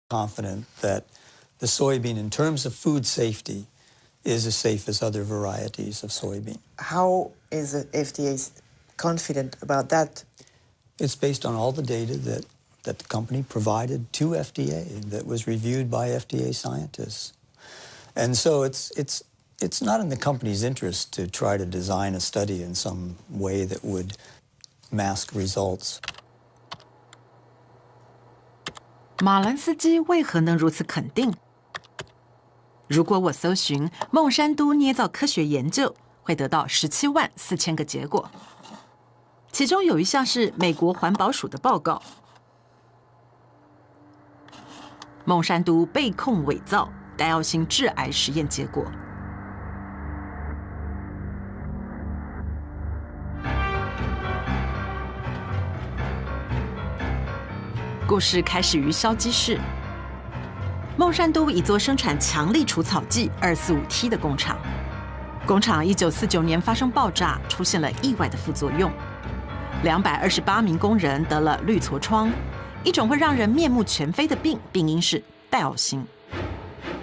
confident that the soybean, in terms of food safety, is as safe as other varieties of soybean. How is the FDA confident about that? It's based on all the data that the company provided to FDA that was reviewed by FDA scientists. And so it's not in the company's interest to try to design a study in some way that would mask results. 马兰斯基为何能如此肯定？如果我搜寻孟山都捏造科学研究，会得到174000个结果，其中有一项是美国环保署的报告。孟山都被控伪造戴奥辛致癌实验结果。故事开始于消基市。孟山都一座生产强力除草剂 2,4,5-T 的工厂。工厂1949年发生爆炸，出现了意外的副作用，228名工人得了绿痤疮，一种会让人面目全非的病，病因是戴奥辛。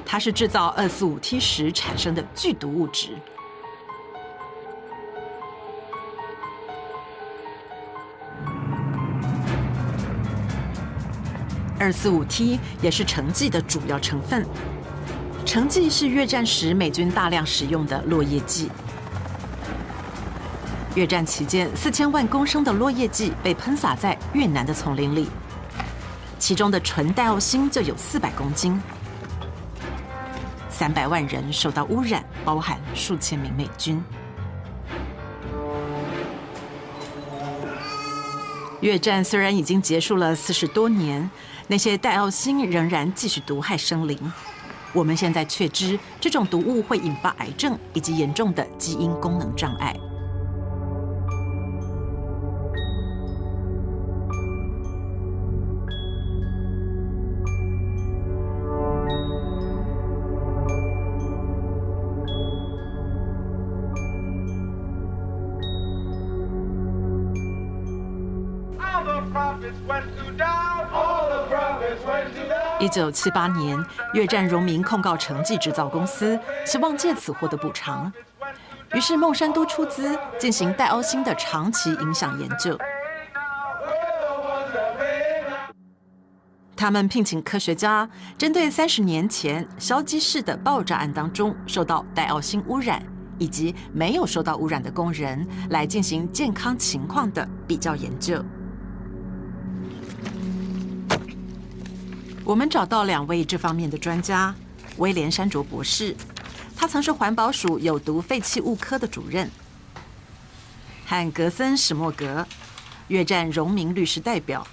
它是制造 2,4,5-T 时产生的剧毒物质。2,4,5-T 也是橙剂的主要成分。橙剂是越战时美军大量使用的落叶剂。越战期间，4000万公升的落叶剂被喷洒在越南的丛林里，其中的纯戴奥辛就有400公斤。300万人受到污染，包含数千名美军。越战虽然已经结束了40多年，那些戴奥辛仍然继续毒害生灵。我们现在确知，这种毒物会引发癌症以及严重的基因功能障碍。1978年，越战荣民控告橙剂制造公司，希望借此获得补偿。于是孟山都出资进行戴奥辛的长期影响研究。他们聘请科学家，针对30年前消基市的爆炸案当中受到戴奥辛污染以及没有受到污染的工人，来进行健康情况的比较研究。我们找到2位这方面的专家，威廉·山卓博士，他曾是环保署有毒废弃物科的主任，和格森·史莫格，越战荣民律师代表。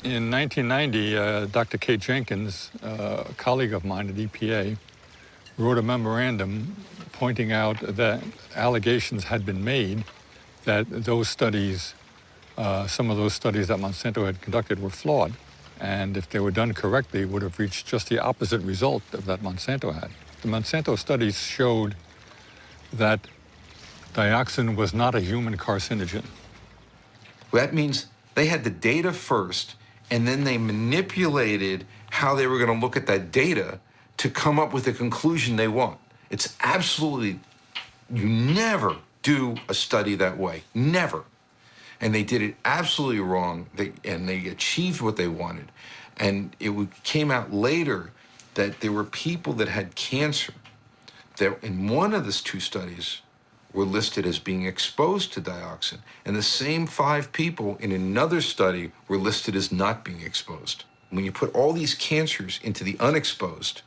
In 1990, Dr. Kate Jenkins, a colleague of mine at EPA, wrote a memorandum pointing out that allegations had been made that those studies, some of those studies that Monsanto had conducted were flawed. And if they were done correctly, would have reached just the opposite result of that Monsanto had. The Monsanto studies showed that dioxin was not a human carcinogen. That means they had the data first, and then they manipulated how they were going to look at that data to come up with the conclusion they want. It's absolutely, you never do a study that way, never. And they did it absolutely wrong, and they achieved what they wanted. And it came out later that there were people that had cancer that in one of these 2 studies were listed as being exposed to dioxin, and the same 5 people in another study were listed as not being exposed. When you put all these cancers into the unexposed,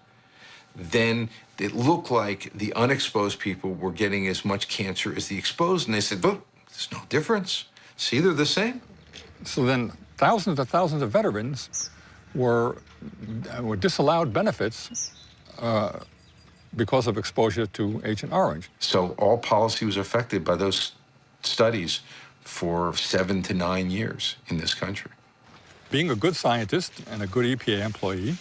then it looked like the unexposed people were getting as much cancer as the exposed, and they said, "Look, there's no difference. See, they're the same." So then thousands of veterans were disallowed benefits because of exposure to Agent Orange. So all policy was affected by those studies for 7 to 9 years in this country. Being a good scientist and a good EPA employee,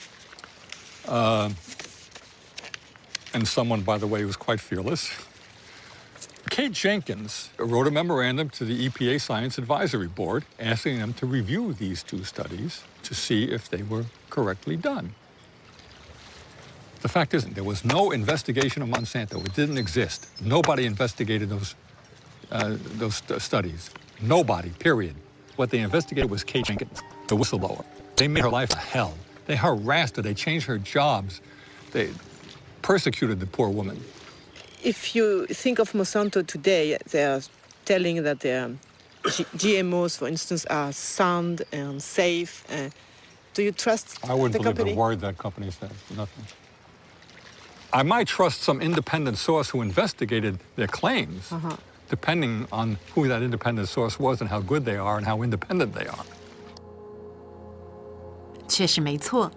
and someone, by the way, who was quite fearless, Kate Jenkins wrote a memorandum to the EPA Science Advisory Board asking them to review these 2 studies to see if they were correctly done. The fact isn't. There was no investigation of Monsanto. It didn't exist. Nobody investigated those studies. Nobody, period. What they investigated was Kate Jenkins, the whistleblower. They made her life a hell. They harassed her. They changed her jobs. They persecuted the poor woman. If you think of Monsanto today, they are telling that their GMOs, for instance, are sound and safe. Do you trust I wouldn't the believe company? a word that company says. Nothing. I might trust some independent source who investigated their claims, depending on who that independent source was and how good they are and how independent they are. 确实没错。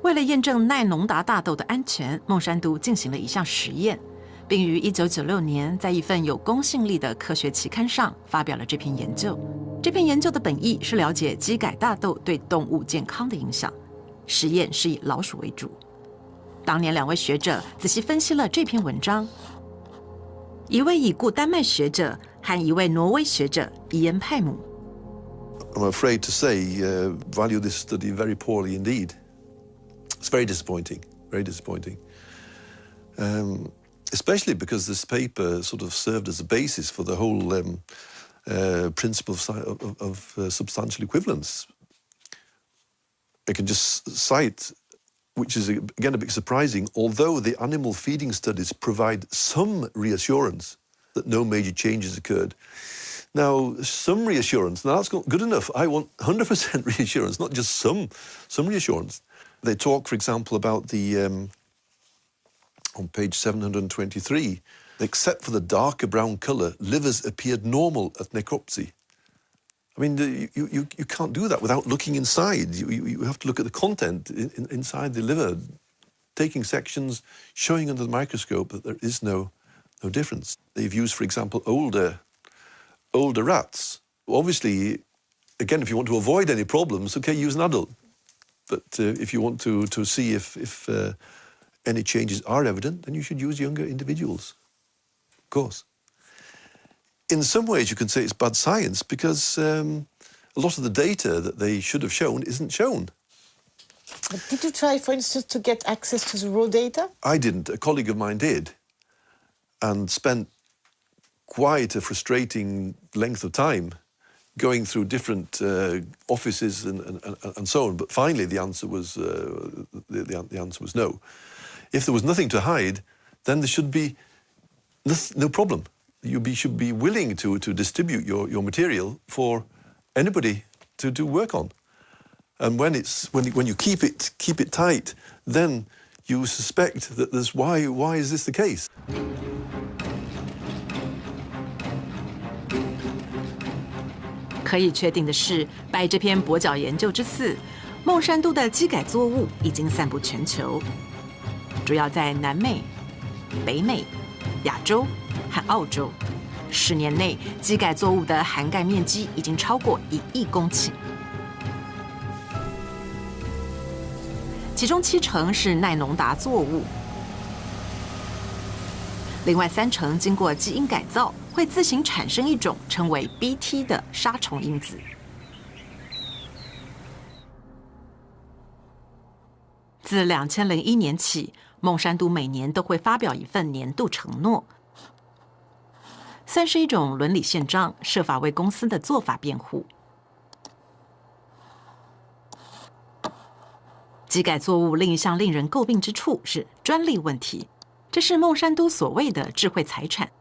为了验证奈农达大豆的安全，孟山都进行了一项实验，并于1996年在一份有公信力的科学期刊上发表了这篇研究。这篇研究的本意是了解基改大豆对动物健康的影响，实验是以老鼠为主。当年2位学者仔细分析了这篇文章，一位已故丹麦学者和一位挪威学者伊恩派姆。I'm afraid to say, value this study very poorly indeed. It's very disappointing, very disappointing. Especially because this paper sort of served as a basis for the whole principle of substantial equivalence. I can just cite, which is again a bit surprising, although the animal feeding studies provide some reassurance that no major changes occurred. Now, some reassurance, now that's not good enough. I want 100% reassurance, not just some reassurance. They talk, for example, about the, on page 723, except for the darker brown colour, livers appeared normal at necropsy. I mean, you can't do that without looking inside. You have to look at the content inside the liver, taking sections, showing under the microscope that there is no difference. They've used, for example, older rats. Obviously, again, if you want to avoid any problems, okay, use an adult. But if you want to see if any changes are evident, then you should use younger individuals, of course. In some ways, you can say it's bad science because a lot of the data that they should have shown isn't shown. But did you try, for instance, to get access to the raw data? I didn't. A colleague of mine did, and spent quite a frustrating length of time going through different offices and so on. But finally, the answer was the answer was no. If there was nothing to hide, then there should be no problem. You should be willing to distribute your material for anybody to work on. And when you keep it tight, then you suspect that there's why is this the case? 可以确定的是，拜这篇跛脚研究之赐，孟山都的基改作物已经散布全球，主要在南美、北美、亚洲和澳洲。10年内，基改作物的涵盖面积已经超过1亿公顷，其中70%是奈农达作物，另外30%经过基因改造，会自行产生一种称为 BT 的杀虫因子。自2001年起，孟山都每年都会发表一份年度承诺，算是一种伦理宪章，设法为公司的做法辩护。基改作物另一项令人诟病之处是专利问题，这是孟山都所谓的智慧财产，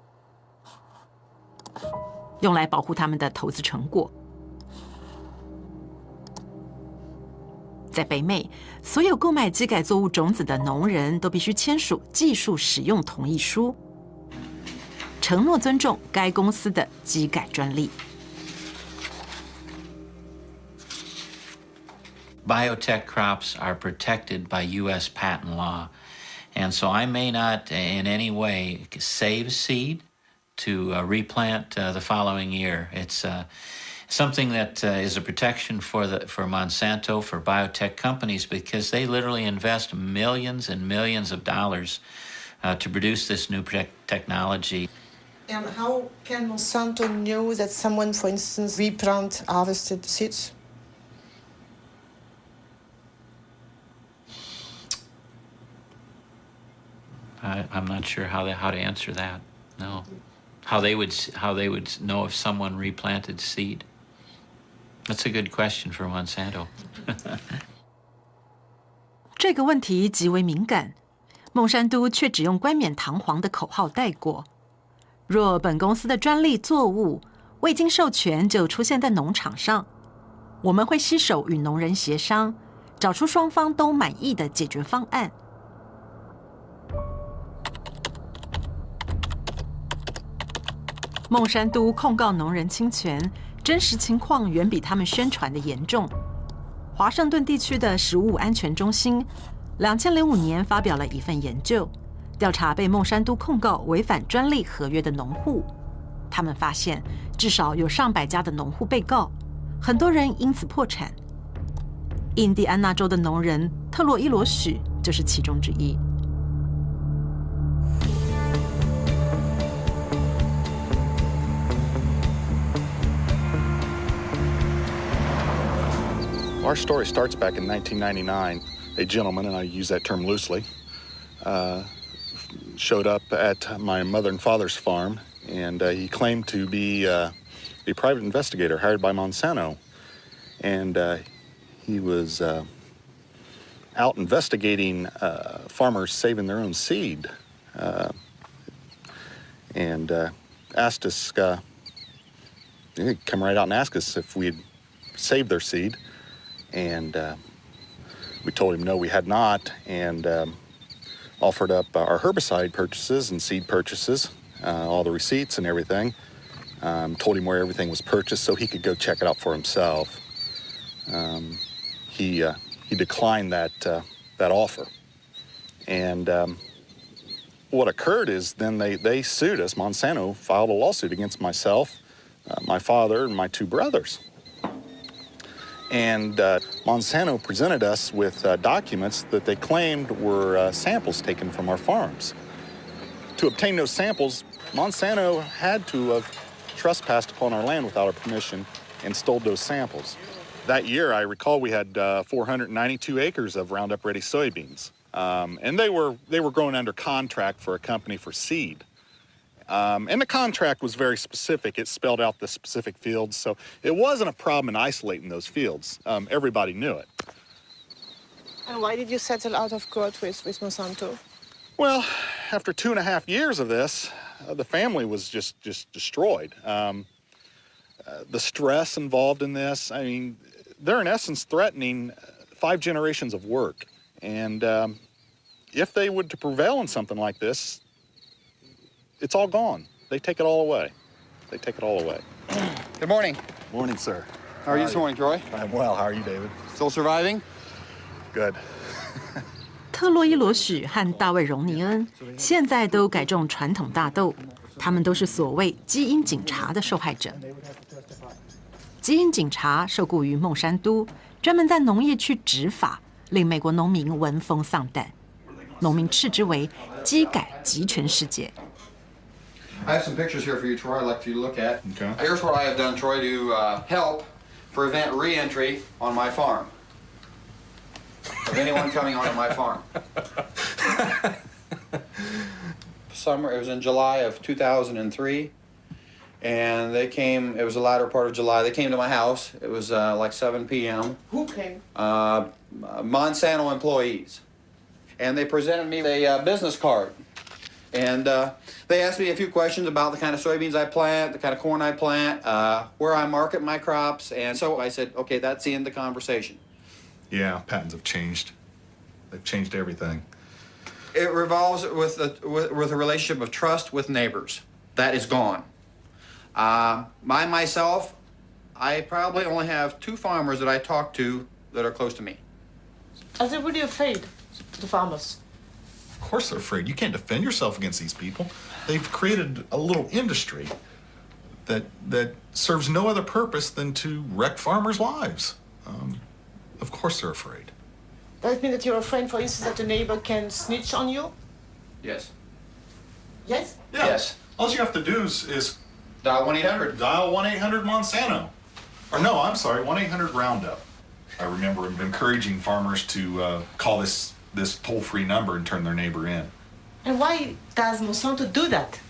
用来保护他们的投资成果。在北美，所有购买基改作物种子的农人都必须签署技术使用同意书，承诺尊重该公司的基改专利。Biotech crops are protected by U.S. patent law, and so I may not in any way save seed to replant the following year. It's something that is a protection for Monsanto, for biotech companies, because they literally invest millions and millions of dollars to produce this new technology. And how can Monsanto know that someone, for instance, replant harvested seeds? I'm not sure how to answer that. No, how they would know if someone replanted seed. That's a good question for Monsanto. 这个问题极为敏感，孟山都却只用冠冕堂皇的口号带过。若本公司的专利作物未经授权就出现在农场上，我们会携手与农人协商，找出双方都满意的解决方案。孟山都控告农人侵权，真实情况远比他们宣传的严重。华盛顿地区的食物安全中心2005年发表了一份研究，调查被孟山都控告违反专利合约的农户。他们发现，至少有上百家的农户被告，很多人因此破产。印第安纳州的农人特洛伊罗许就是其中之一。Our story starts back in 1999. A gentleman, and I use that term loosely, showed up at my mother and father's farm, and he claimed to be a private investigator hired by Monsanto. And he was out investigating farmers saving their own seed, and asked us, he'd come right out and ask us if we'd saved their seed. And we told him no, we had not, and offered up our herbicide purchases and seed purchases, all the receipts and everything. Told him where everything was purchased so he could go check it out for himself. He declined that offer. And what occurred is then they sued us. Monsanto filed a lawsuit against myself, my father, and my two brothers. And Monsanto presented us with documents that they claimed were samples taken from our farms. To obtain those samples, Monsanto had to have trespassed upon our land without our permission and stole those samples. That year, I recall we had 492 acres of Roundup Ready soybeans. And they were grown under contract for a company for seed. And the contract was very specific. It spelled out the specific fields, so it wasn't a problem in isolating those fields. Everybody knew it. And why did you settle out of court with Monsanto? Well, after 2.5 years of this, the family was just destroyed. The stress involved in this, I mean, they're in essence threatening 5 generations of work. And if they would to prevail in something like this, it's all gone. They take it all away. They take it all away. Good morning. Morning, sir. How are you this morning, Troy? I'm well. How are you, David? Still surviving? Good. 特洛伊罗许和大卫荣尼恩现在都改种传统大豆，他们都是所谓基因警察的受害者。基因警察受雇于孟山都，专门在农业区执法，令美国农民闻风丧胆。农民斥之为基改集权世界。I have some pictures here for you, Troy, I'd like you to look at. Okay. Here's what I have done, Troy, to help prevent re-entry on my farm of anyone coming onto my farm. It was in July of 2003, and they came, it was the latter part of July, they came to my house. It was like 7 p.m. Who came? Monsanto employees. And they presented me a business card. And they asked me a few questions about the kind of soybeans I plant, the kind of corn I plant, where I market my crops. And so I said, okay, that's the end of the conversation. Yeah, patents have changed. They've changed everything. It revolves with a relationship of trust with neighbors. That is gone. Myself, I probably only have 2 farmers that I talk to that are close to me. Are they really afraid, the farmers? Of course they're afraid. You can't defend yourself against these people. They've created a little industry that serves no other purpose than to wreck farmers' lives. Of course they're afraid. Does it mean that you're afraid, for instance, that a neighbor can snitch on you? Yes. Yes? Yeah. Yes. All you have to do is Dial 1-800. dial 1-800 Monsanto. Or no, I'm sorry, 1-800 Roundup. I remember encouraging farmers to call this toll-free number and turn their neighbor in. And why does Monsanto do that?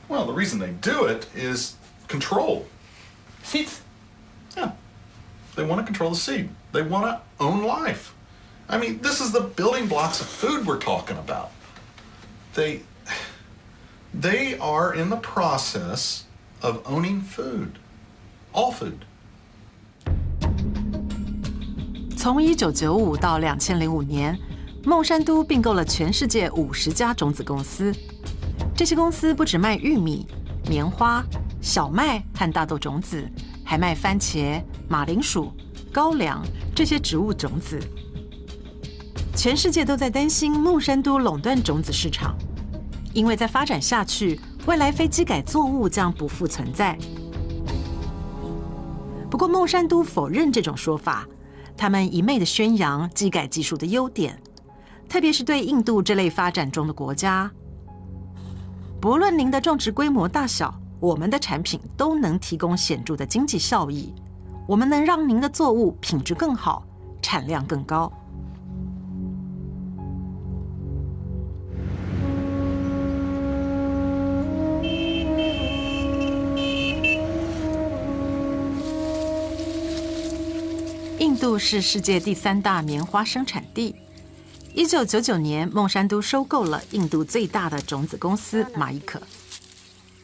Well, the reason they do it is control. Seeds? Yeah. They want to control the seed. They want to own life. I mean, this is the building blocks of food we're talking about. They are in the process of owning food. All food. 从1995到2005年，孟山都并购了全世界50家种子公司。这些公司不只卖玉米、棉花、小麦和大豆种子，还卖番茄、马铃薯、高粱这些植物种子。全世界都在担心孟山都垄断种子市场，因为再发展下去，未来非机改作物将不复存在。不过孟山都否认这种说法。他们一昧地宣扬机改技术的优点，特别是对印度这类发展中的国家。不论您的种植规模大小，我们的产品都能提供显著的经济效益。我们能让您的作物品质更好，产量更高。印度是世界第3大棉花生产地。1999年，孟山都收购了印度最大的种子公司马伊可。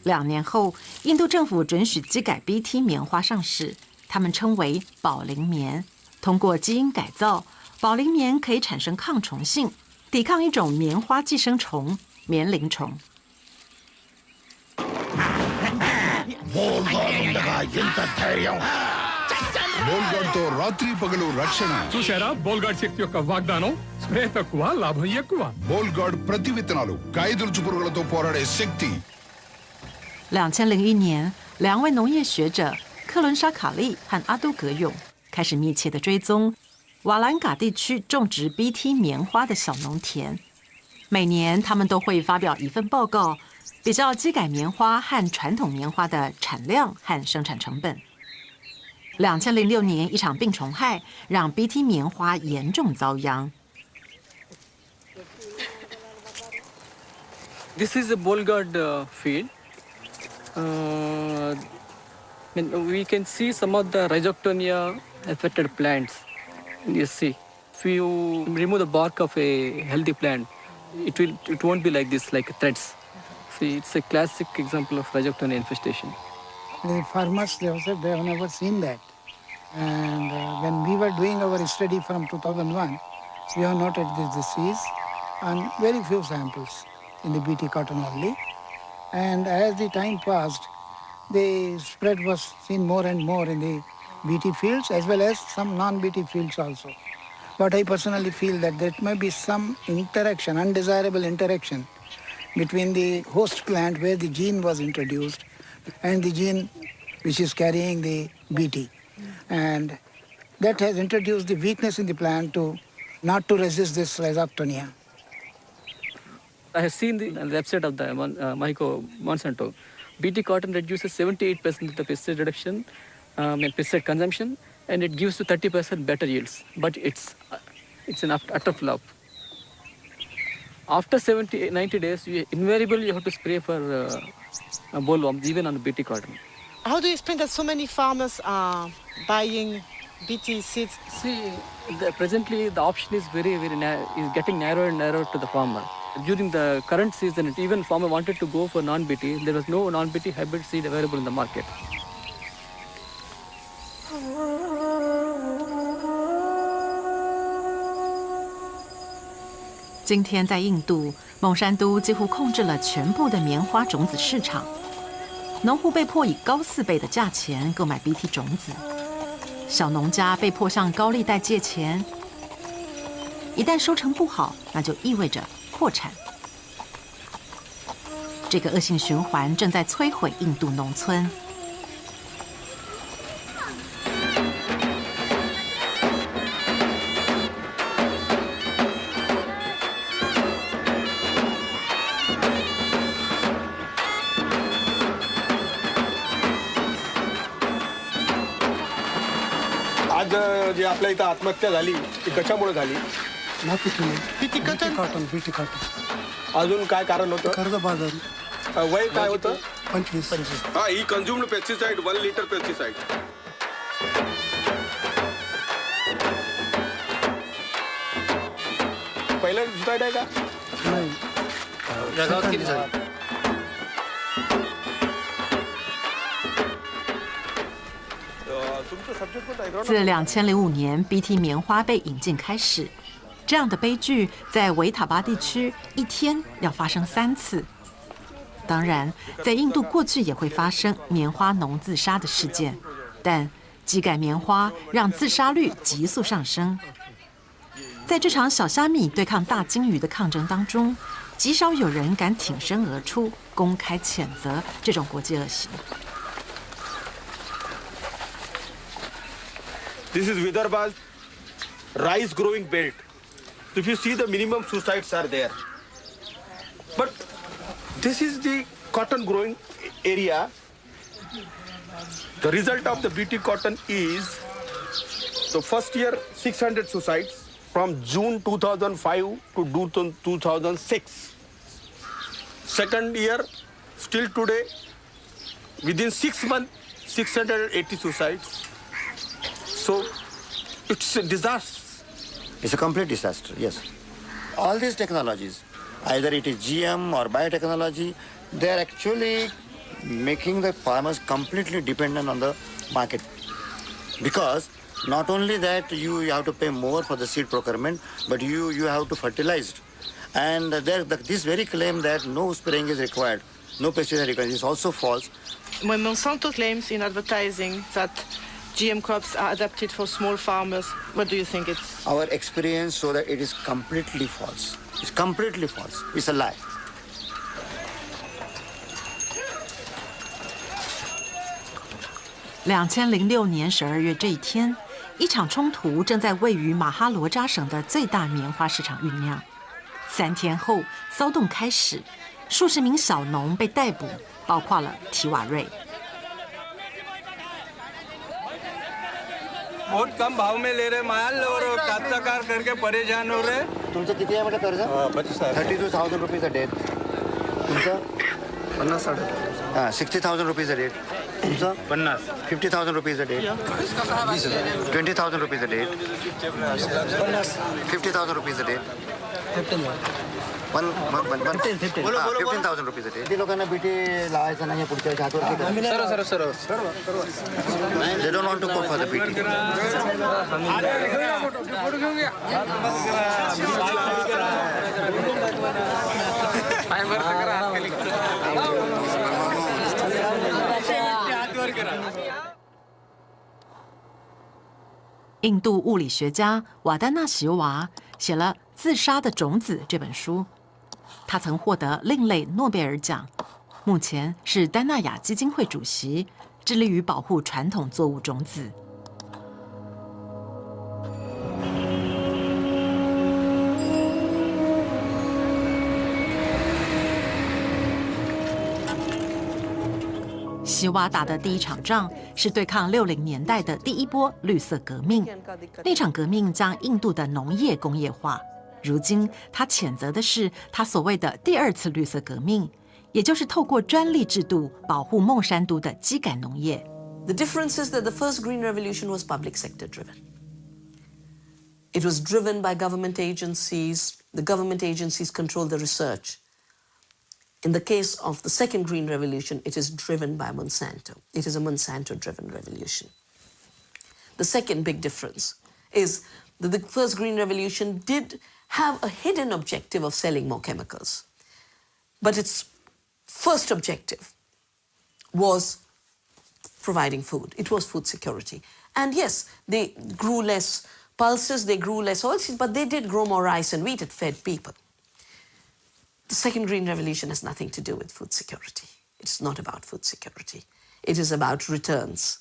2年后，印度政府准许机改 BT 棉花上市，它们称为保龄棉。通过基因改造，保龄棉可以产生抗虫性，抵抗一种棉花寄生虫——棉铃虫。బోల్గాడ్తో రాత్రి పగలు రక్షణ చూశారా బోల్గాడ్ శక్తి యొక్క వాగ్దానం స్ప్రే తక్కువ లాభం ఎక్కువ బోల్గాడ్ ప్రతి విత్తనాలు కాయదొలుచు పురుగులతో పోరాడే శక్తి。2001年，2位农业学者克伦沙卡利和阿都格永开始密切的追踪瓦兰嘎地区种植 BT 棉花的小农田。每年他们都会发表一份报告，比较机改棉花和传统棉花的产量和生产成本。2006年，一场病虫害让 BT 棉花严重遭殃。This is a Bolgard field. We can see some of the rhizoctonia affected plants. You see, if you remove the bark of a healthy plant, it won't be like this, like threads. See, it's a classic example of rhizoctonia infestation. The farmers, they have never seen that. And when we were doing our study from 2001, we have noted this disease on very few samples in the BT cotton only. And as the time passed, the spread was seen more and more in the BT fields as well as some non-BT fields also. But I personally feel that there may be some interaction, undesirable interaction between the host plant where the gene was introduced and the gene which is carrying the BT. And that has introduced the weakness in the plant not to resist this rhizoctonia. I have seen the website of the Monsanto. BT cotton reduces 78% of the pesticide reduction, pesticide consumption, and it gives to 30% better yields. But it's an utter flop. After 90 days, invariably you have to spray for bollworms, even on the BT cotton. How do you explain that so many farmers are buying BT seeds? See, presently the option is very is getting narrower and narrower to the farmer. During the current season, even farmer wanted to go for non-BT. There was no non-BT hybrid seed available in the market. 今天在印度，孟山都几乎控制了全部的棉花种子市场。农户被迫以高4倍的价钱购买 BT 种子，小农家被迫向高利贷借钱。一旦收成不好，那就意味着破产。这个恶性循环正在摧毁印度农村。आज जे आपल्या इथं आत्महत्या झाली ती कशामुळे झाली ना पिकले BT cotton? बीटी कॉटन अजून काय कारण होतं कर्जबाजारी वय काय होतं 25 हा ही कन्झ्युम्ड पेस्टिसाइड 1 लिटर पेस्टिसाइड पहिलं पेस्टिसाइड आहे का नाही जगात किती झाली 自2005年 BT 棉花被引进开始，这样的悲剧在维塔巴地区一天要发生3次。当然，在印度过去也会发生棉花农自杀的事件，但机改棉花让自杀率急速上升。在这场小虾米对抗大鲸鱼的抗争当中，极少有人敢挺身而出，公开谴责这种国际恶行。 This is Vidarbha's rice growing belt. So if you see the minimum suicides are there. But this is the cotton growing area. The result of the BT cotton is the first year 600 suicides from June 2005 to June 2006. Second year still today within 6 months 680 suicides. So it's a disaster. It's a complete disaster, yes. All these technologies, either it is GM or biotechnology, they are actually making the farmers completely dependent on the market. Because not only that you have to pay more for the seed procurement, but you have to fertilize. And this very claim that no spraying is required, no pesticide required, is also false. When Monsanto claims in advertising that GM crops are adapted for small farmers, what do you think it's? Our experience shows that it is completely false. It's completely false. It's a lie. 2006年12月这一天，一场冲突正在位于马哈罗扎省的最大棉花市场酝酿。3天后，骚动开始，数十名小农被逮捕，包括了提瓦瑞。 बहुत कम भाव में ले रहे माल और काश्तकार करके परेशान हो रहे तुमचं किती आहे म्हटलं कर्ज 32,000 रुपीज अ डे तुमचं 60,000 रुपीज अ डे तुमचं 50,000 rupees a day 20,000 rupees a day 50,000 rupees a day 15,000 rupees a day किती लोकांना बीटी लावायचं नाही पुढच्या हातवर They don't want to go for the BT.印度物理学家瓦丹纳席娃写了《自杀的种子》这本书，他曾获得另类诺贝尔奖，目前是丹纳雅基金会主席，致力于保护传统作物种子。席娃打的第一场仗是对抗60年代的第一波绿色革命。那场革命将印度的农业工业化。如今，他谴责的是他所谓的第2次绿色革命，也就是透过专利制度保护孟山都的基改农业。The difference is that the first Green Revolution was public sector driven. It was driven by government agencies. The government agencies control the research. In the case of the second Green Revolution, it is driven by Monsanto. It is a Monsanto-driven revolution. The second big difference is that the first Green Revolution did have a hidden objective of selling more chemicals. But its first objective was providing food. It was food security. And yes, they grew less pulses, they grew less oilseeds, but they did grow more rice and wheat. It fed people. The second Green Revolution has nothing to do with food security. It's not about food security. It is about returns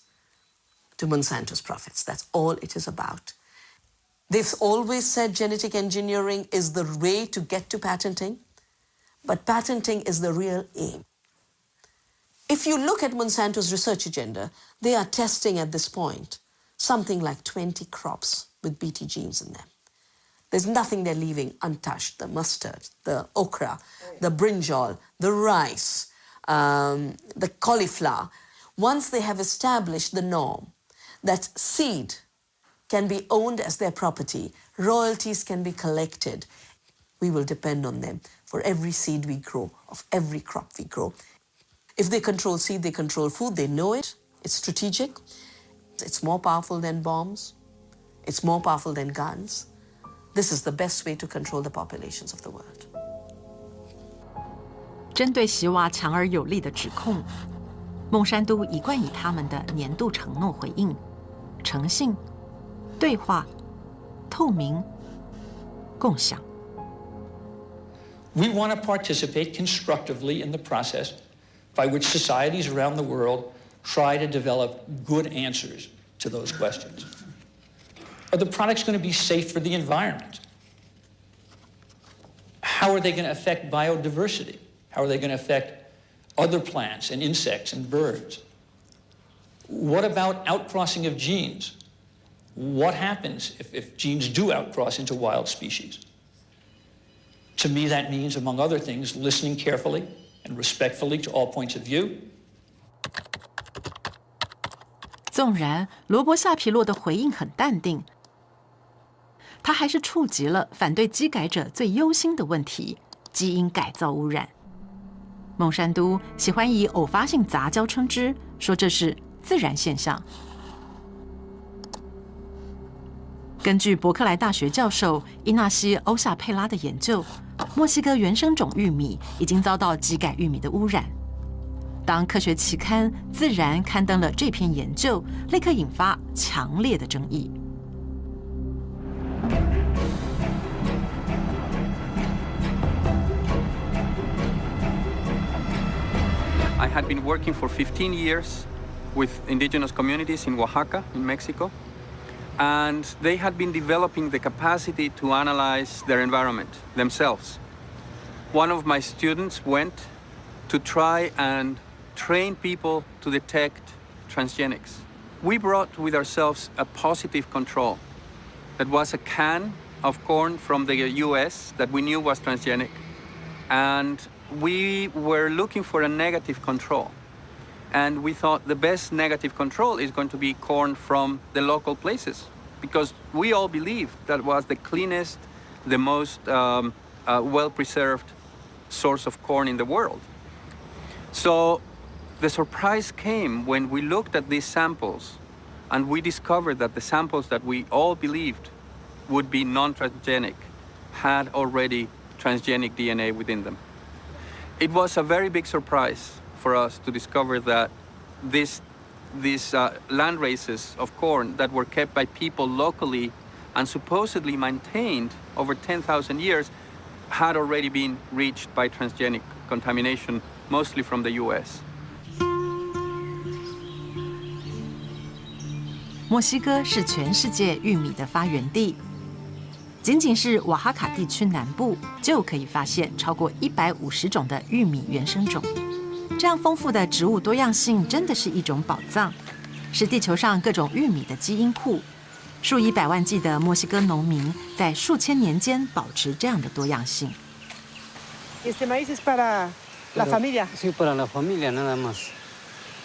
to Monsanto's profits. That's all it is about. They've always said genetic engineering is the way to get to patenting, but patenting is the real aim. If you look at Monsanto's research agenda, they are testing at this point something like 20 crops with BT genes in them. There's nothing they're leaving untouched. The mustard, the okra, the brinjal, the rice, the cauliflower. Once they have established the norm that seed can be owned as their property, royalties can be collected, we will depend on them for every seed we grow, of every crop we grow. If they control seed, they control food, they know it, it's strategic, it's more powerful than bombs, it's more powerful than guns. This is the best way to control the populations of the world. 针对习娃强而有力的指控，孟山都一贯以他们的年度承诺回应：诚信、对话、透明、共享。We want to participate constructively in the process by which societies around the world try to develop good answers to those questions. Are the products going to be safe for the environment? How are they going to affect biodiversity? How are they going to affect other plants and insects and birds? What about outcrossing of genes? What happens if genes do outcross into wild species? To me, that means, among other things, listening carefully and respectfully to all points of view. 纵然罗伯夏皮洛的回应很淡定，他还是触及了反对基改者最忧心的问题——基因改造污染。孟山都喜欢以偶发性杂交称之，说这是自然现象。根据伯克莱大学教授伊纳西·欧夏佩拉的研究，墨西哥原生种玉米已经遭到基改玉米的污染。当科学期刊《自然》刊登了这篇研究，立刻引发强烈的争议。I had been working for 15 years with indigenous communities in Oaxaca, in Mexico, and they had been developing the capacity to analyze their environment themselves. One of my students went to try and train people to detect transgenics. We brought with ourselves a positive control. That was a can of corn from the US that we knew was transgenic. And we were looking for a negative control. And we thought the best negative control is going to be corn from the local places, because we all believed that was the cleanest, the most well-preserved source of corn in the world. So the surprise came when we looked at these samples and we discovered that the samples that we all believed would be non-transgenic had already transgenic DNA within them. It was a very big surprise for us to discover that these land races of corn that were kept by people locally and supposedly maintained over 10,000 years had already been reached by transgenic contamination, mostly from the US. 墨西哥是全世界玉米的发源地，仅仅是瓦哈卡地区南部就可以发现超过150种的玉米原生种。这样丰富的植物多样性真的是一种宝藏，是地球上各种玉米的基因库。数以百万计的墨西哥农民在数千年间保持这样的多样性。Este maíz es para la familia. Sí, para la familia nada más.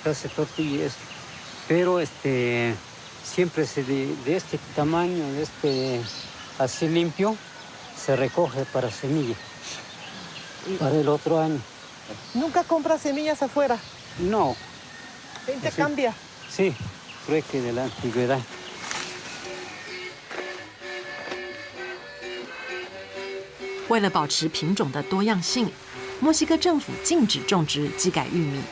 Hace tortillas, pero siempre de este tamaño, así limpio, se recoge para semilla, para el otro año. ¿Nunca compras semillas afuera? No. ¿Intercambia? Sí, trueque de la antigüedad. 为了保持品种的多样性，墨西哥政府禁止种植基改玉米。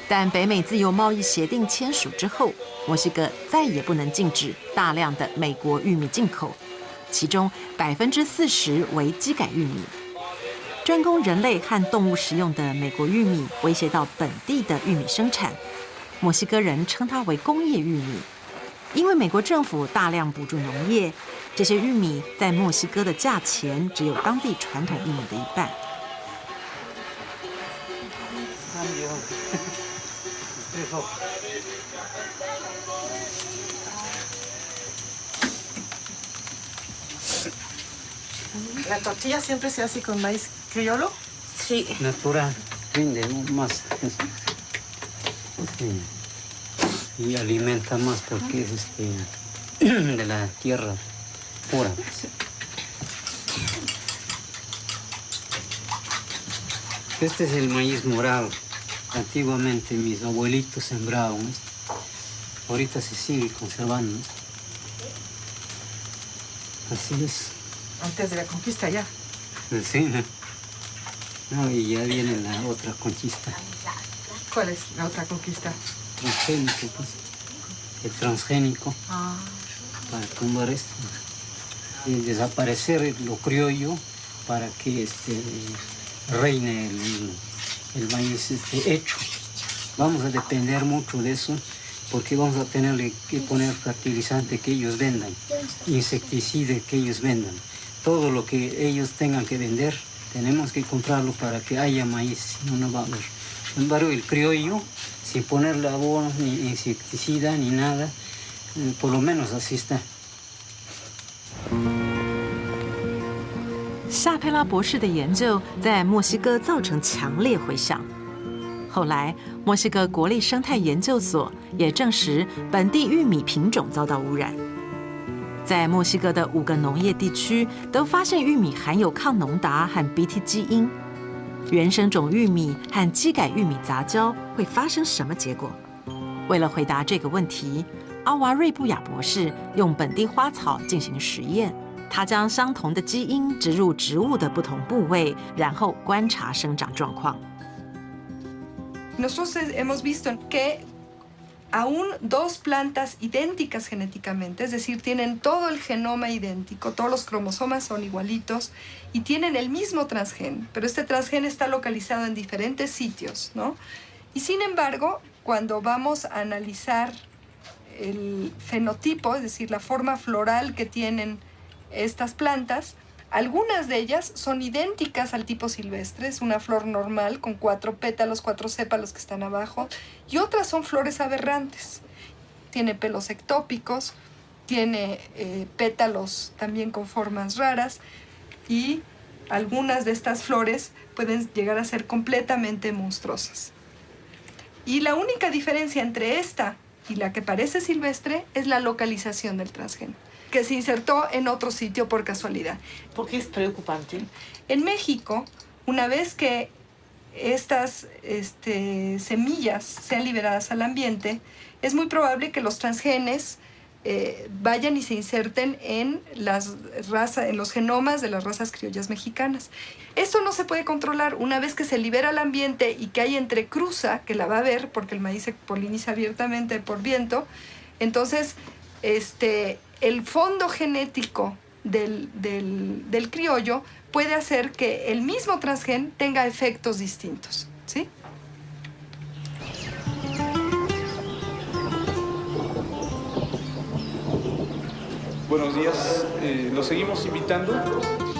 但北美自由贸易协定签署之后，墨西哥再也不能禁止大量的美国玉米进口，其中40%为基改玉米。专供人类和动物食用的美国玉米威胁到本地的玉米生产，墨西哥人称它为工业玉米。因为美国政府大量补助农业，这些玉米在墨西哥的价钱只有当地传统玉米的一半。¿La tortilla siempre se hace con maíz criollo? Sí. Natural, rinde más. Sí. Y alimenta más porque es de la tierra pura. Este es el maíz morado. Antiguamente mis abuelitos sembraban. Ahorita se sigue conservando. Así es. Antes de la conquista ya. Sí. No, y ya viene la otra conquista. ¿Cuál es la otra conquista? Transgénico, pues. El transgénico. Ah. Para tumbar esto. Y desaparecer lo criollo para que reine el maíz hecho. Vamos a depender mucho de eso porque vamos a tener que poner fertilizante que ellos vendan, insecticida que ellos vendan. Todo lo que ellos tengan que vender, tenemos que comprarlo para que haya maíz, si no, no va a haber. Sin embargo, el criollo, sin ponerle abono, ni insecticida, ni nada, por lo menos así está. 夏佩拉博士的研究在墨西哥造成强烈回响。后来，墨西哥国立生态研究所也证实本地玉米品种遭到污染。在墨西哥的5个农业地区都发现玉米含有抗农达和 Bt 基因。原生种玉米和基改玉米杂交会发生什么结果？为了回答这个问题，阿瓦瑞布亚博士用本地花草进行实验。他将相同的基因植入植物的不同部位，然后观察生长状况。Nosotros hemos visto que aún dos plantas idénticas genéticamente, es decir, tienen todo el genoma idéntico, todos los cromosomas son igualitos y tienen el mismo transgen, pero este transgen está localizado en diferentes sitios, ¿no? Y sin embargo, cuando vamos a analizar el fenotipo, es decir, la forma floral que tienen estas plantas, algunas de ellas son idénticas al tipo silvestre, es una flor normal con 4 pétalos, 4 sépalos que están abajo, y otras son flores aberrantes. Tiene pelos ectópicos, tiene pétalos también con formas raras, y algunas de estas flores pueden llegar a ser completamente monstruosas. Y la única diferencia entre esta y la que parece silvestre es la localización del transgén, que se insertó en otro sitio por casualidad. ¿Por qué es preocupante? En México, una vez que estas semillas sean liberadas al ambiente, es muy probable que los transgenes vayan y se inserten en los genomas de las razas criollas mexicanas. Esto no se puede controlar. Una vez que se libera al ambiente y que hay entrecruza, que la va a haber porque el maíz se poliniza abiertamente por viento, entonces el fondo genético del criollo puede hacer que el mismo transgen tenga efectos distintos, ¿sí? Buenos días, los seguimos invitando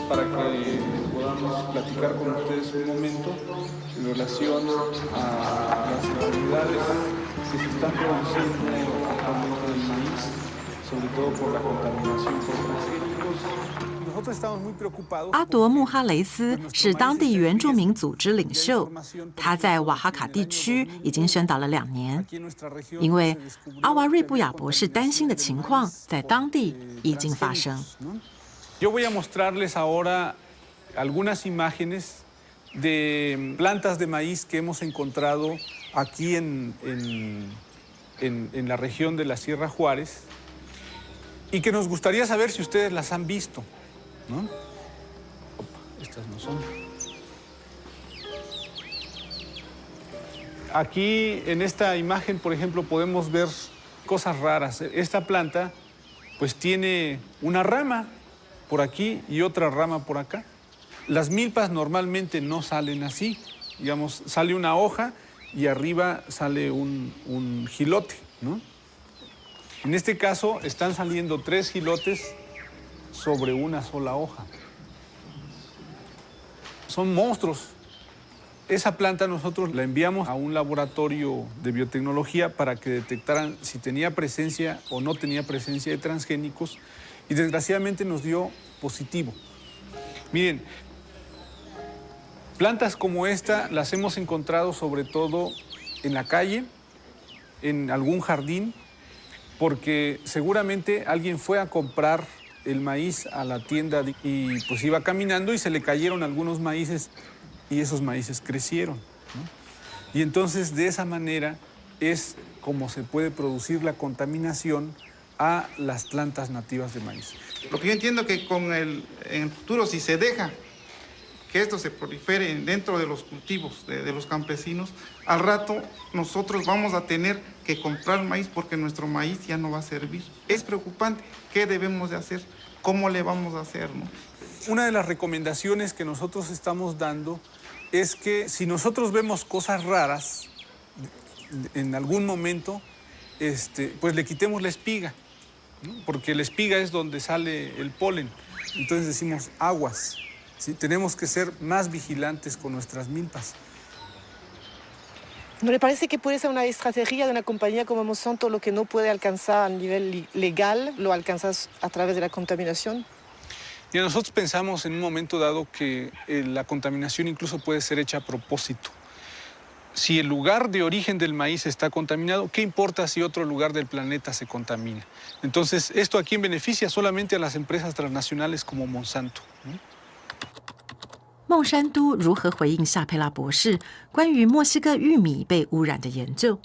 para que podamos platicar con ustedes un momento en relación a las irregularidades que se están produciendo actualmente del maíz, sobre todo por la contaminación por transgénicos. Nosotros estamos muy preocupados. 阿朵穆哈雷斯是当地原住民组织领袖，他在瓦哈卡地区已经宣导了2年，因为阿瓦瑞布亚博士担心的情况在当地已经发生。Yo voy a mostrarles ahora algunas imágenes de plantas de maíz que hemos encontrado aquí en la región de la Sierra Juárez y que nos gustaría saber si ustedes las han visto, ¿no? Opa, estas no son. Aquí en esta imagen, por ejemplo, podemos ver cosas raras. Esta planta pues tiene una rama por aquí y otra rama por acá. Las milpas normalmente no salen así. Digamos, sale una hoja y arriba sale un jilote, ¿no? En este caso están saliendo 3 jilotes sobre una sola hoja. Son monstruos. Esa planta nosotros la enviamos a un laboratorio de biotecnología para que detectaran si tenía presencia o no tenía presencia de transgénicos y desgraciadamente nos dio positivo. Miren, plantas como esta las hemos encontrado sobre todo en la calle, en algún jardín, porque seguramente alguien fue a comprar el maíz a la tienda y pues iba caminando y se le cayeron algunos maíces y esos maíces crecieron, ¿no? Y entonces de esa manera es como se puede producir la contaminación a las plantas nativas de maíz. Lo que yo entiendo que en el futuro, si se deja que esto se prolifere dentro de los cultivos de los campesinos, al rato nosotros vamos a tener que comprar maíz porque nuestro maíz ya no va a servir. Es preocupante. ¿Qué debemos de hacer? ¿Cómo le vamos a hacer, no? Una de las recomendaciones que nosotros estamos dando es que si nosotros vemos cosas raras en algún momento, pues le quitemos la espiga, ¿no? Porque la espiga es donde sale el polen. Entonces decimos aguas. ¿Sí? Tenemos que ser más vigilantes con nuestras milpas. ¿No le parece que puede ser una estrategia de una compañía como Monsanto lo que no puede alcanzar a nivel legal, lo alcanzas a través de la contaminación? Y nosotros pensamos en un momento dado que la contaminación incluso puede ser hecha a propósito. Si el lugar de origen del maíz está contaminado, ¿qué importa si otro lugar del planeta se contamina? Entonces, ¿esto a quién beneficia? Solamente a las empresas transnacionales como Monsanto, ¿no? 孟山都如何回应夏佩拉博士关于墨西哥玉米被污染的研究？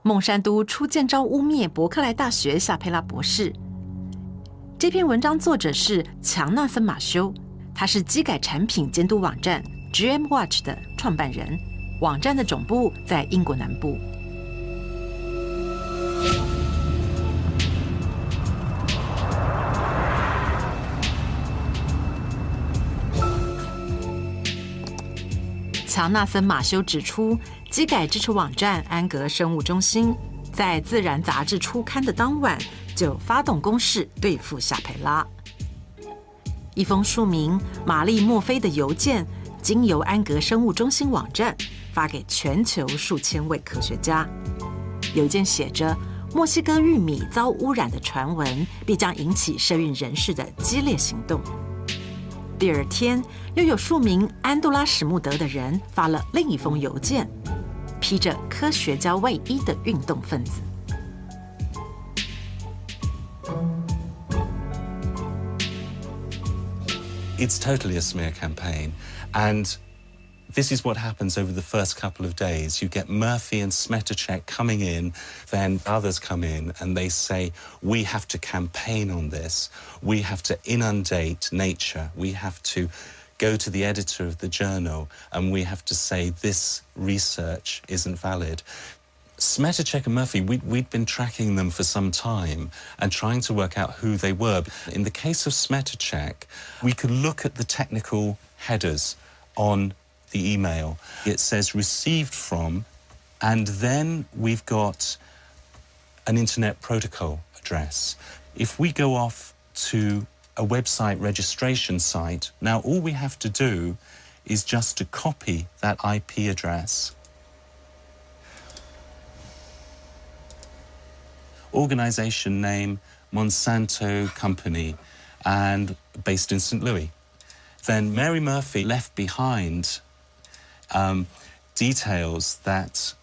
孟山都出剑招污蔑伯克莱大学夏佩拉博士。这篇文章作者是强纳森马修，他是基改产品监督网站 GM Watch 的创办人，网站的总部在英国南部。强纳森马修指出，基改支持网站安格生物中心在《自然》杂志出刊的当晚就发动攻势对付夏佩拉。一封署名玛丽墨菲的邮件，经由安格生物中心网站发给全球数千位科学家。邮件写着墨西哥玉米遭污染的传闻必将引起社运人士的激烈行动。第二天，又有数名安杜拉史穆德的人发了另一封邮件，披着科学家外衣的运动分子。It's totally a smear campaign, and this is what happens over the first couple of days. You get Murphy and Smetacek coming in, then others come in and they say, we have to campaign on this. We have to inundate Nature. We have to go to the editor of the journal and we have to say this research isn't valid. Smetacek and Murphy, we'd been tracking them for some time and trying to work out who they were. In the case of Smetacek, we could look at the technical headers on the email. It says received from, and then we've got an internet protocol address. If we go off to a website registration site, now all we have to do is just to copy that IP address. Organization name, Monsanto Company, and based in St. Louis. Then Mary Murphy left behind details that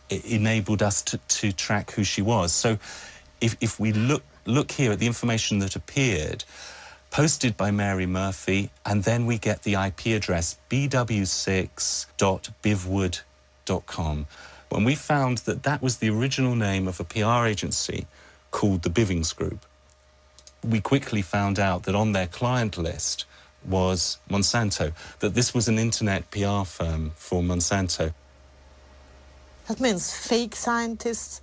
enabled us to track who she was. So if we look here at the information that appeared, posted by Mary Murphy, and then we get the IP address bw6.bivwood.com. When we found that that was the original name of a PR agency called the Bivings Group, we quickly found out that on their client list was Monsanto, that this was an internet PR firm for Monsanto. That means fake scientists,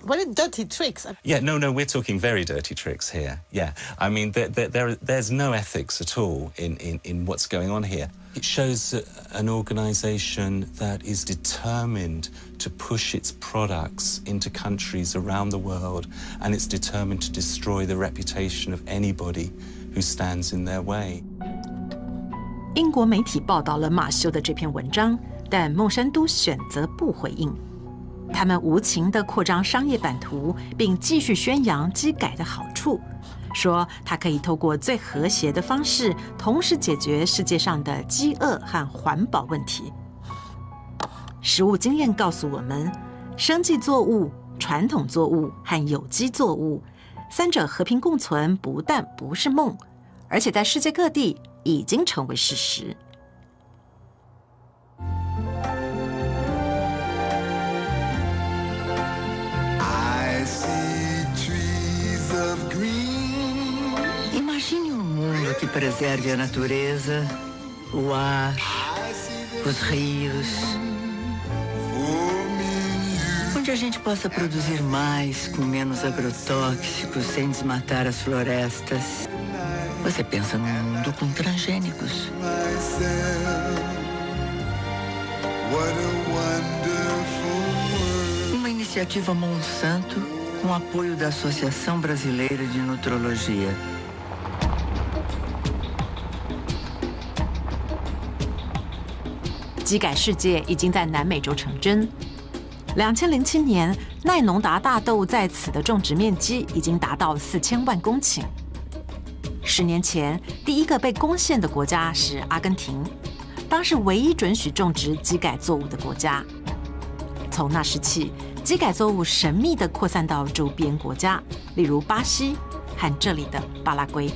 very dirty tricks. Yeah, no, we're talking very dirty tricks here. Yeah, I mean, there's no ethics at all in what's going on here. It shows an organization that is determined to push its products into countries around the world, and it's determined to destroy the reputation of anybody who stands in their way. 英国媒体报道了马修的这篇文章，但孟山都选择不回应。他们无情地扩张商业版图，并继续宣扬基改的好处，说它可以透过最和谐的方式，同时解决世界上的饥饿和环保问题。实务经验告诉我们，生技作物、传统作物和有机作物三者和平共存，不但不是梦，而且在世界各地已经成为事实。Imagine mundo que preserve a natureza, o ar, os rios, onde a gente possa produzir mais com menos agrotóxicos, sem desmatar as florestas. Você pensa num mundo com transgênicos. Uma iniciativa Monsanto com apoio da Associação Brasileira de Nutrologia. 基改世界已经在南美洲成真。2007年，奈农达大豆在此的种植面积已经达到4000万公顷。10年前，第一个被攻陷的国家是阿根廷，当是唯一准许种植基改作物的国家。从那时起，基改作物神秘地扩散到周边国家，例如巴西和这里的巴拉圭。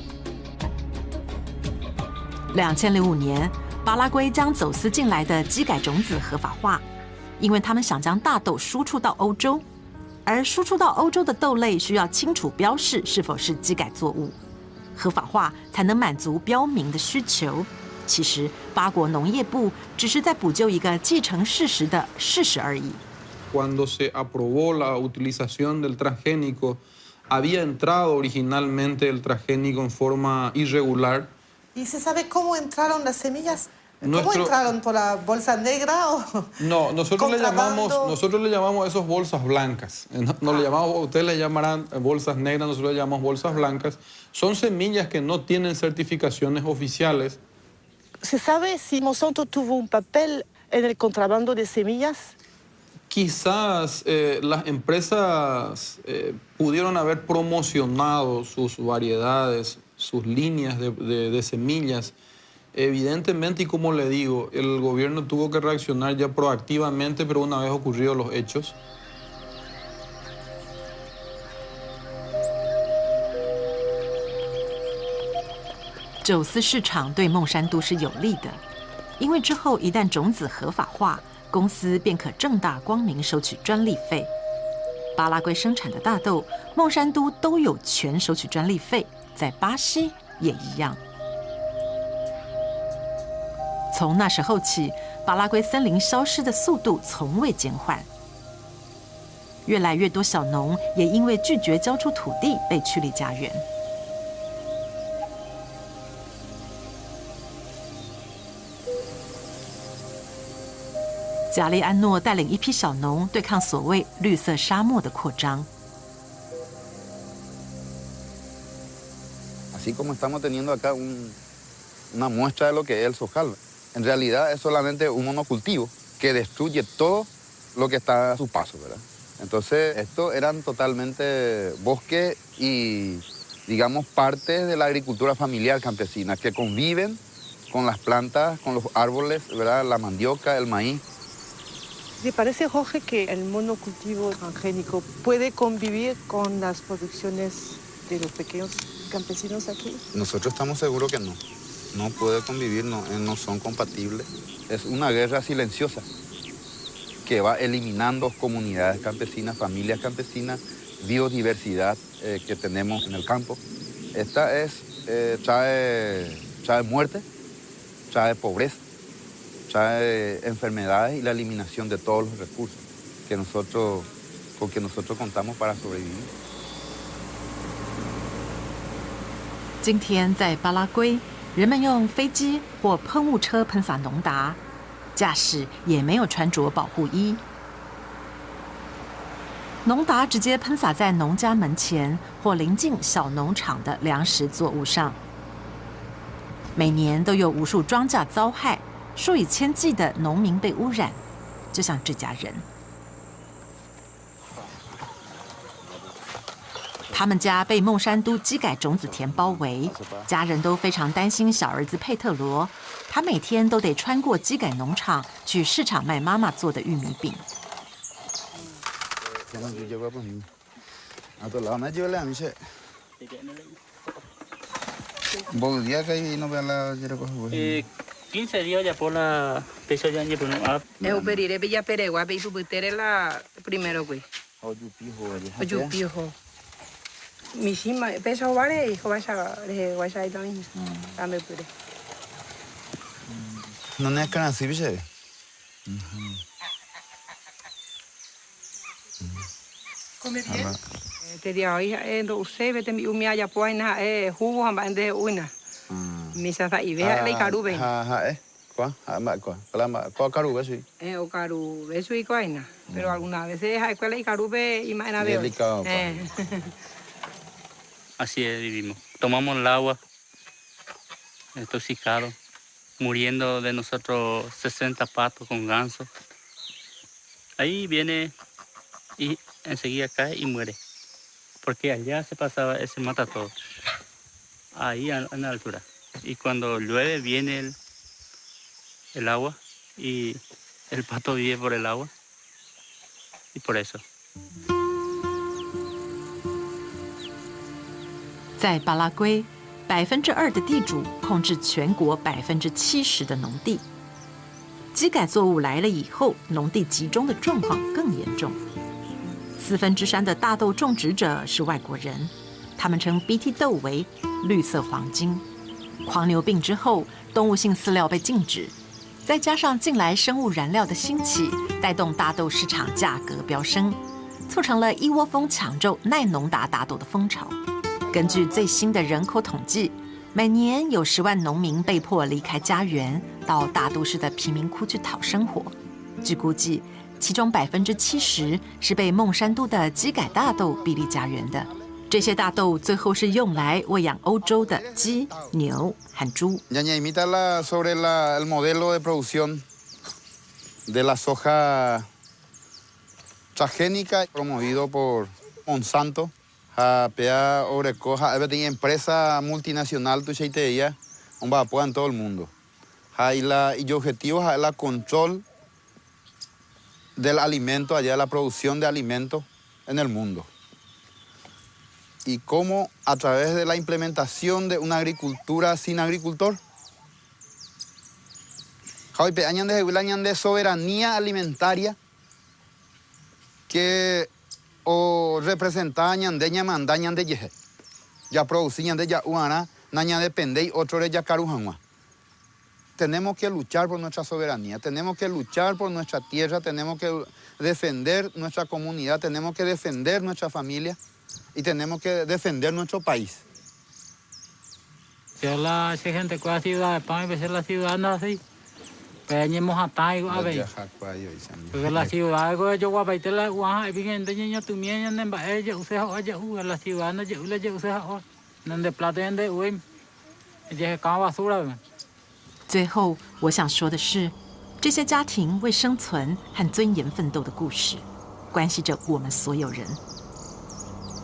2005年，巴拉圭将走私进来的基改种子合法化，因为他们想将大豆输出到欧洲，而输出到欧洲的豆类需要清楚标示是否是基改作物，合法化才能满足标明的需求。其实，巴国农业部只是在补救一个既成事实的事实而已。Cuando se aprobó la utilización del transgénico, había entrado originalmente el transgénico en forma irregular. ¿Y se sabe cómo entraron las semillas? ¿Cómo entraron? ¿Por la bolsa negra o...? No, nosotros le llamamos esos bolsas blancas. No le llamamos, ustedes le llamarán bolsas negras, nosotros le llamamos bolsas blancas. Son semillas que no tienen certificaciones oficiales. ¿Se sabe si Monsanto tuvo un papel en el contrabando de semillas? Quizás las empresas pudieron haber promocionado sus variedades, sus líneas de semillas. Evidentemente, y como le digo, el gobierno tuvo que reaccionar ya proactivamente, pero una vez ocurridos los hechos. 走私市场对孟山都是有利的，因为之后一旦种子合法化，公司便可正大光明收取专利费。巴拉圭生产的大豆，孟山都都有权收取专利费，在巴西也一样。从那时候起，巴拉圭森林消失的速度从未减缓。越来越多小农也因为拒绝交出土地被驱离家园。贾利安诺带领一批小农对抗所谓绿色沙漠的扩张。Así como estamos teniendo acá una muestra de lo que es el sojal. En realidad es solamente un monocultivo que destruye todo lo que está a su paso, ¿verdad? Entonces, estos eran totalmente bosques y, digamos, partes de la agricultura familiar campesina que conviven con las plantas, con los árboles, ¿verdad? La mandioca, el maíz. ¿Le parece, Jorge, que el monocultivo transgénico puede convivir con las producciones de los pequeños campesinos aquí? Nosotros estamos seguros que no. No puede convivir, no son compatibles. Es una guerra silenciosa que va eliminando comunidades campesinas, familias campesinas, biodiversidad que tenemos en el campo. Esta trae muerte, trae pobreza, trae enfermedades y la eliminación de todos los recursos con que nosotros contamos para sobrevivir. 今天在巴拉圭，人们用飞机或喷雾车喷洒农达，驾驶也没有穿着保护衣。农达直接喷洒在农家门前或临近小农场的粮食作物上。每年都有无数庄稼遭害，数以千计的农民被污染，就像这家人。他们家被孟山都基改种子田包围，家人都非常担心小儿子佩特罗。他每天都得穿过基改农场去市场卖妈妈做的玉米饼。15 días ya por la peso ya ni por no. Eu perire bella peregua be putere la primero güey. Oyu pijo. Mishima peso vale hijo vaya vaya también. Dame pure. No ne kana si biche. Come bien. Te dia hoy no usted vete mi umia ya poina jugo hamba ande una. Misa sa ibe le karube. Qua, ma qua. Kalama qua karube sí. O karube eso y coina. Pero algunas veces hay cuál le karube y más veo. Así es, vivimos. Tomamos el agua, intoxicado, muriendo de nosotros 60 patos con ganso. Ahí viene y enseguida cae y muere. Porque allá se pasaba, se mata todo. Ahí en la altura. Y cuando llueve viene el agua y el pato vive por el agua. Y por eso. 在巴拉圭，2%的地主控制全国70%的农地。基改作物来了以后，农地集中的状况更严重。3/4的大豆种植者是外国人，他们称 BT 豆为绿色黄金。狂牛病之后，动物性饲料被禁止，再加上近来生物燃料的兴起，带动大豆市场价格飙升，促成了一窝蜂抢购耐农达大豆的风潮。根据最新的人口统计，每年有10万农民被迫离开家园，到大都市的贫民窟去讨生活。据估计，其中70%是被孟山都的基改大豆逼离家园的。这些大豆最后是用来喂养欧洲的鸡、牛和猪。Imita sobre el modelo de producción de la soja transgénica promovido por Monsanto. Pea Orecoja, hay empresa multinacional tu cheiteía, un vapor en todo el mundo. Y objetivo es el control del alimento, allá la producción de alimentos en el mundo. Y cómo a través de la implementación de una agricultura sin agricultor, de soberanía alimentaria que o representar ñandeña mandaña de yeje. Ya producían de ya uana, naña depende y otro de ya carujanwa. Tenemos que luchar por nuestra soberanía, tenemos que luchar por nuestra tierra, tenemos que defender nuestra comunidad, tenemos que defender nuestra familia y tenemos que defender nuestro país. Si la gente que la ciudad de Pan, a la ciudad no así. Peñemos a Tai, guabe. Porque la ciudad de yo guabe te la guaja, y bien de niño tu mía en ella usted oye la ciudad no yo le yo usted donde plata de hoy. Ella es basura. 最后，我想说的是，这些家庭为生存和尊严奋斗的故事，关系着我们所有人。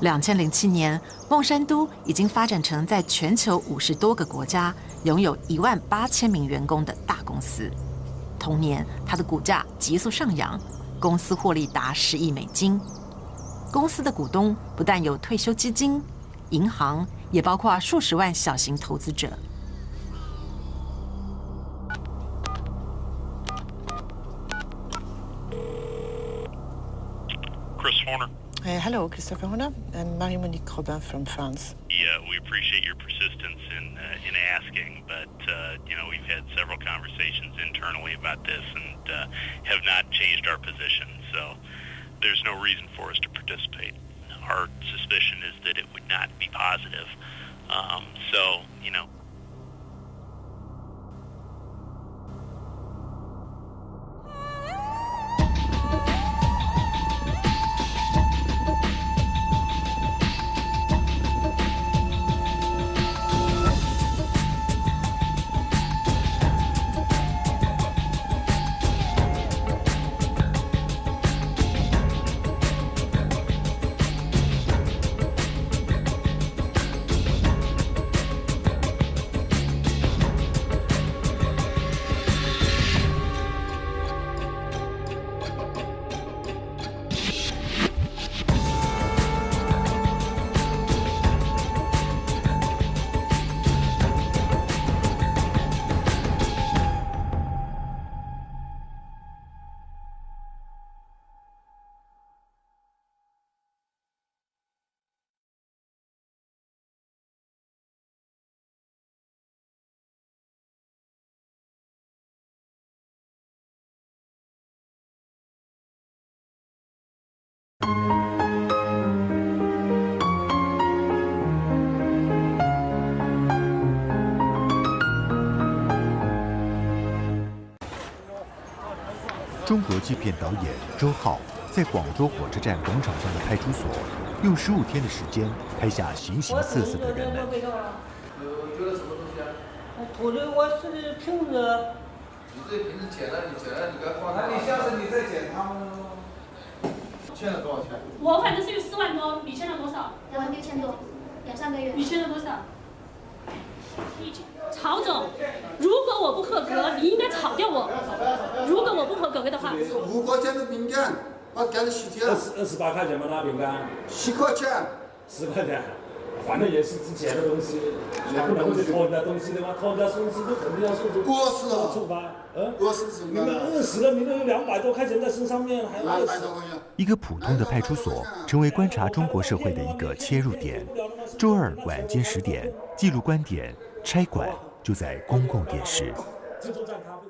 2007年，孟山都已经发展成在全球50多个国家拥有18000名员工的大公司。同年，它的股价急速上扬，公司获利达10亿美金。公司的股东不但有退休基金、银行，也包括数十万小型投资者。Hello, Christopher Horner. I'm Marie-Monique Robin from France. Yeah, we appreciate your persistence in asking, but we've had several conversations internally about this and have not changed our position. So there's no reason for us to participate. Our suspicion is that it would not be positive. 中国纪片导演周浩在广州火车站广场上的派出所，用15天的时间拍下形形色色的人们。觉得什么东西啊？图的我是瓶子。你这瓶子捡了，你给它放。那你下次你再捡它们。欠了多少钱？我反正是有4万多，你欠了多少？然后6000多，2、3个月。你欠了多少？曹总，如果我不合格，你应该炒掉我。如果我不合格的话，5块钱的饼干，我给你10天。28块钱吗？那饼干？10块钱。10块钱，反正也是值钱的东西，也不能去偷人家东西的嘛，偷人家东西都肯定要受处罚。饿死怎么办？你们饿死了，你们有200多块钱在身上面，还饿死。一个普通的派出所成为观察中国社会的一个切入点。周二晚间10点，记录观点，拆馆就在公共电视。自助站咖啡。